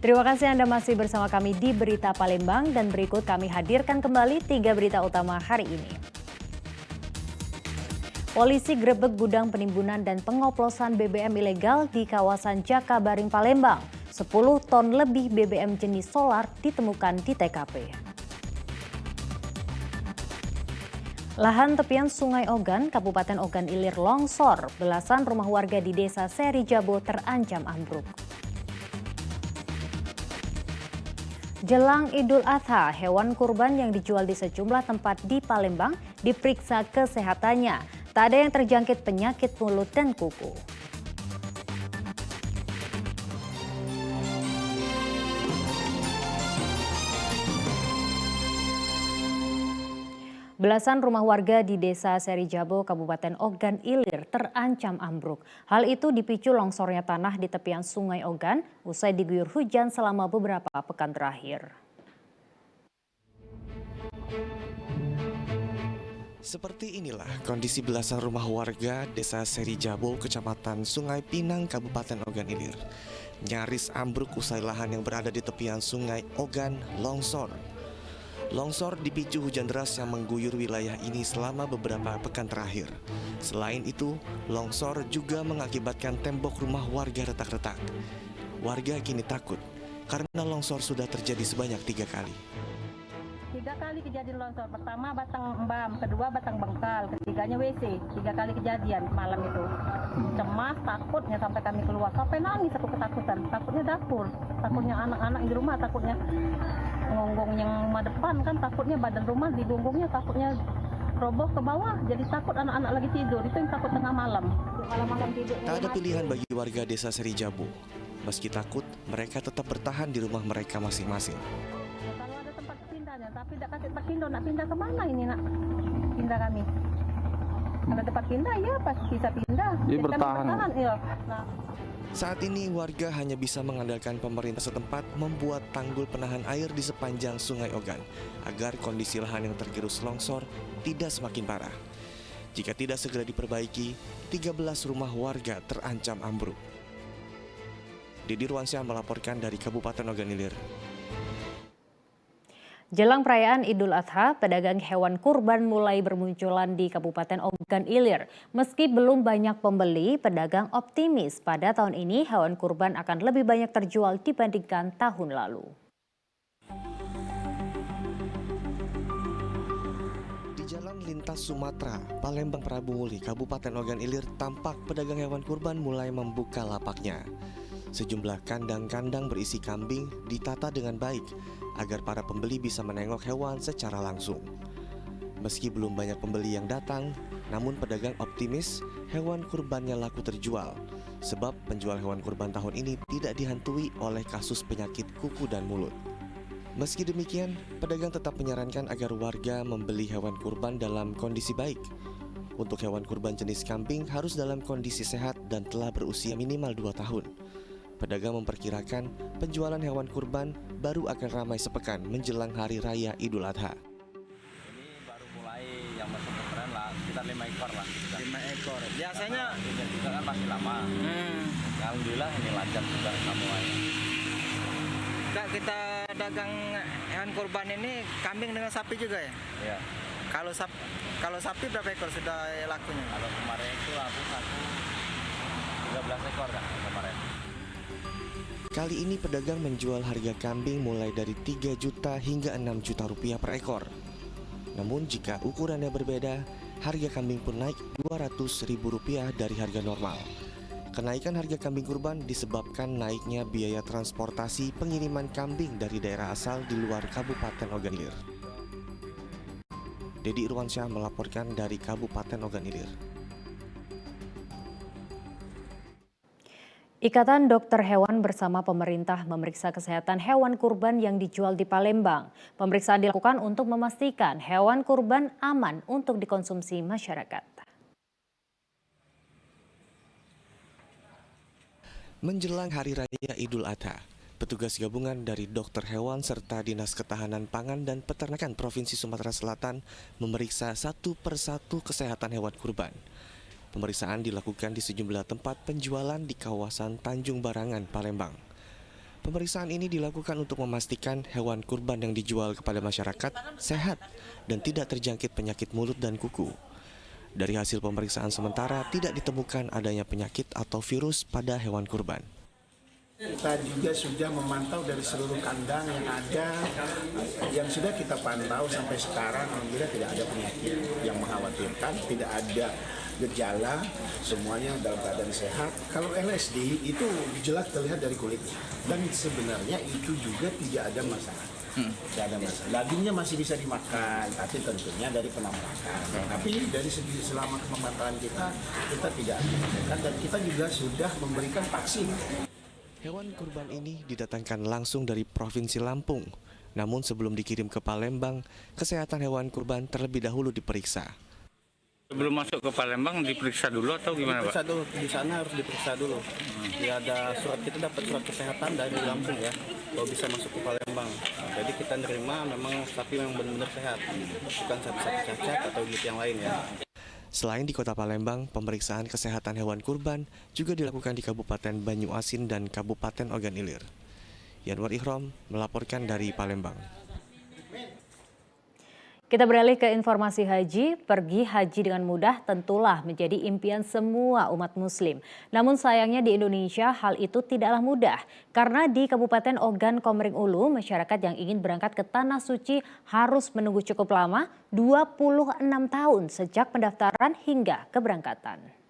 Terima kasih Anda masih bersama kami di Berita Palembang dan berikut kami hadirkan kembali 3 berita utama hari ini. Polisi grebek gudang penimbunan dan pengoplosan BBM ilegal di kawasan Jakabaring, Palembang. 10 ton lebih BBM jenis solar ditemukan di TKP. Lahan tepian Sungai Ogan, Kabupaten Ogan Ilir longsor. Belasan rumah warga di Desa Serijabo terancam ambruk. Jelang Idul Adha, hewan kurban yang dijual di sejumlah tempat di Palembang diperiksa kesehatannya. Tak ada yang terjangkit penyakit mulut dan kuku. Belasan rumah warga di Desa Serijabo, Kabupaten Ogan Ilir terancam ambruk. Hal itu dipicu longsornya tanah di tepian Sungai Ogan usai diguyur hujan selama beberapa pekan terakhir. Seperti inilah kondisi belasan rumah warga Desa Serijabo, Kecamatan Sungai Pinang, Kabupaten Ogan Ilir. Nyaris ambruk usai lahan yang berada di tepian Sungai Ogan longsor. Longsor dipicu hujan deras yang mengguyur wilayah ini selama beberapa pekan terakhir. Selain itu, longsor juga mengakibatkan tembok rumah warga retak-retak. Warga kini takut karena longsor sudah terjadi sebanyak 3 kali. 3 kali kejadian longsor. Pertama batang embam, kedua batang bengkal, ketiganya WC. 3 kali kejadian malam itu. Cemas, takutnya sampai kami keluar. Sampai nangis aku ketakutan. Takutnya dapur, takutnya anak-anak di rumah, takutnya ngonggong yang rumah depan kan, takutnya badan rumah di gonggongnya, takutnya roboh ke bawah. Jadi takut anak-anak lagi tidur. Itu yang takut tengah malam. Malam-malam tidur. Tak ada pilihan bagi warga Desa Serijabo. Meski takut, mereka tetap bertahan di rumah mereka masing-masing. Kalau ada tempat pindahnya, tapi tidak kasih tempat pindah, nak pindah kemana ini nak? Pindah kami. Ada tempat pindah ya, pasti bisa pindah. Jadi bertahan. Iya. Nah. Saat ini warga hanya bisa mengandalkan pemerintah setempat membuat tanggul penahan air di sepanjang Sungai Ogan agar kondisi lahan yang tergerus longsor tidak semakin parah. Jika tidak segera diperbaiki, 13 rumah warga terancam ambruk. Didi Ruansyah melaporkan dari Kabupaten Ogan Ilir. Jelang perayaan Idul Adha, pedagang hewan kurban mulai bermunculan di Kabupaten Ogan Ilir. Meski belum banyak pembeli, pedagang optimis pada tahun ini hewan kurban akan lebih banyak terjual dibandingkan tahun lalu. Di Jalan Lintas Sumatera, Palembang Prabu Muli, Kabupaten Ogan Ilir, tampak pedagang hewan kurban mulai membuka lapaknya. Sejumlah kandang-kandang berisi kambing ditata dengan baik agar para pembeli bisa menengok hewan secara langsung. Meski belum banyak pembeli yang datang, namun pedagang optimis hewan kurbannya laku terjual. Sebab penjual hewan kurban tahun ini tidak dihantui oleh kasus penyakit kuku dan mulut. Meski demikian, pedagang tetap menyarankan agar warga membeli hewan kurban dalam kondisi baik. Untuk hewan kurban jenis kambing harus dalam kondisi sehat dan telah berusia minimal 2 tahun. Pedagang memperkirakan penjualan hewan kurban baru akan ramai sepekan menjelang Hari Raya Idul Adha. Ini baru mulai yang masuk ke tren lah, sekitar 5 ekor lah. 5 ekor. Biasanya ini juga kan masih lama. Alhamdulillah ini lancar juga semuanya. Kak, kita dagang hewan kurban ini kambing dengan sapi juga ya? Iya. Kalau sapi berapa ekor sudah lakunya? Kalau kemarin itu laku 13 ekor kan kemarin. Kali ini pedagang menjual harga kambing mulai dari 3 juta hingga 6 juta rupiah per ekor. Namun jika ukurannya berbeda, harga kambing pun naik Rp200.000 dari harga normal. Kenaikan harga kambing kurban disebabkan naiknya biaya transportasi pengiriman kambing dari daerah asal di luar Kabupaten Ogan Ilir. Didi Ruansyah melaporkan dari Kabupaten Ogan Ilir. Ikatan Dokter Hewan bersama pemerintah memeriksa kesehatan hewan kurban yang dijual di Palembang. Pemeriksaan dilakukan untuk memastikan hewan kurban aman untuk dikonsumsi masyarakat. Menjelang Hari Raya Idul Adha, petugas gabungan dari dokter hewan serta Dinas Ketahanan Pangan dan Peternakan Provinsi Sumatera Selatan memeriksa satu persatu kesehatan hewan kurban. Pemeriksaan dilakukan di sejumlah tempat penjualan di kawasan Tanjung Barangan, Palembang. Pemeriksaan ini dilakukan untuk memastikan hewan kurban yang dijual kepada masyarakat sehat dan tidak terjangkit penyakit mulut dan kuku. Dari hasil pemeriksaan sementara tidak ditemukan adanya penyakit atau virus pada hewan kurban. Kita juga sudah memantau dari seluruh kandang yang ada, yang sudah kita pantau sampai sekarang, alhamdulillah tidak ada penyakit yang mengkhawatirkan, tidak ada gejala, semuanya dalam keadaan sehat. Kalau LSD itu jelas terlihat dari kulitnya, dan sebenarnya itu juga tidak ada masalah. Tidak ada masalah. Dagingnya masih bisa dimakan, tapi tentunya dari penampakan. Tapi dari segi selama pemantauan kita tidak menemukan, dan kita juga sudah memberikan vaksin. Hewan kurban ini didatangkan langsung dari Provinsi Lampung. Namun sebelum dikirim ke Palembang, kesehatan hewan kurban terlebih dahulu diperiksa. Sebelum masuk ke Palembang diperiksa dulu atau gimana, Pak? Diperiksa dulu, di sana harus diperiksa dulu. Ya ada surat, kita dapat surat kesehatan dari Lampung ya, kalau bisa masuk ke Palembang. Nah, jadi kita nerima memang sapi memang benar-benar sehat, bukan sapi-sapi cacat atau gitu yang lain ya. Selain di Kota Palembang, pemeriksaan kesehatan hewan kurban juga dilakukan di Kabupaten Banyuasin dan Kabupaten Ogan Ilir. Yanwar Ikhram melaporkan dari Palembang. Kita beralih ke informasi haji. Pergi haji dengan mudah tentulah menjadi impian semua umat muslim. Namun sayangnya di Indonesia hal itu tidaklah mudah. Karena di Kabupaten Ogan Komering Ulu, masyarakat yang ingin berangkat ke Tanah Suci harus menunggu cukup lama, 26 tahun sejak pendaftaran hingga keberangkatan.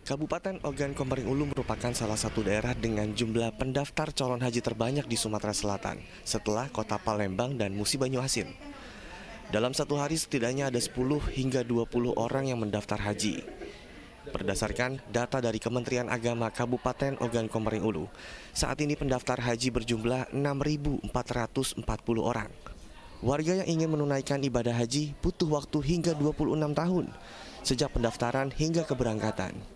Kabupaten Ogan Komering Ulu merupakan salah satu daerah dengan jumlah pendaftar calon haji terbanyak di Sumatera Selatan setelah Kota Palembang dan Musi Banyuasin. Dalam satu hari setidaknya ada 10 hingga 20 orang yang mendaftar haji. Berdasarkan data dari Kementerian Agama Kabupaten Ogan Komering Ulu, saat ini pendaftar haji berjumlah 6.440 orang. Warga yang ingin menunaikan ibadah haji butuh waktu hingga 26 tahun sejak pendaftaran hingga keberangkatan.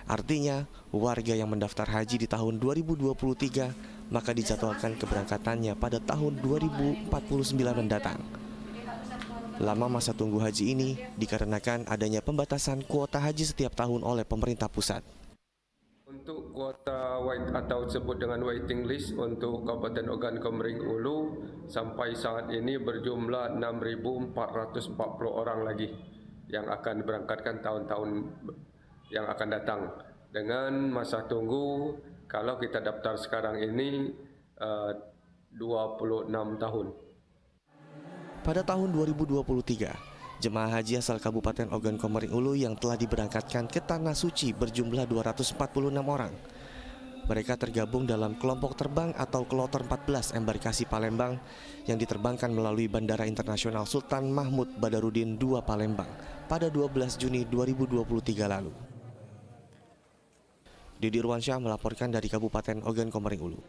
Artinya, warga yang mendaftar haji di tahun 2023 maka dijadwalkan keberangkatannya pada tahun 2049 mendatang. Lama masa tunggu haji ini dikarenakan adanya pembatasan kuota haji setiap tahun oleh pemerintah pusat. Untuk kuota atau disebut dengan waiting list untuk Kabupaten Ogan Komering Ulu sampai saat ini berjumlah 6.440 orang lagi yang akan diberangkatkan tahun-tahun yang akan datang. Dengan masa tunggu kalau kita daftar sekarang ini 26 tahun. Pada tahun 2023, jemaah haji asal Kabupaten Ogan Komering Ulu yang telah diberangkatkan ke Tanah Suci berjumlah 246 orang. Mereka tergabung dalam kelompok terbang atau Kloter 14 embarkasi Palembang yang diterbangkan melalui Bandara Internasional Sultan Mahmud Badarudin II Palembang pada 12 Juni 2023 lalu. Didi Ruansyah melaporkan dari Kabupaten Ogan Komering Ulu.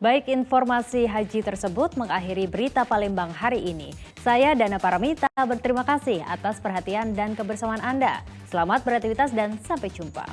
Baik, informasi haji tersebut mengakhiri berita Palembang hari ini. Saya Dana Paramita berterima kasih atas perhatian dan kebersamaan Anda. Selamat beraktivitas dan sampai jumpa.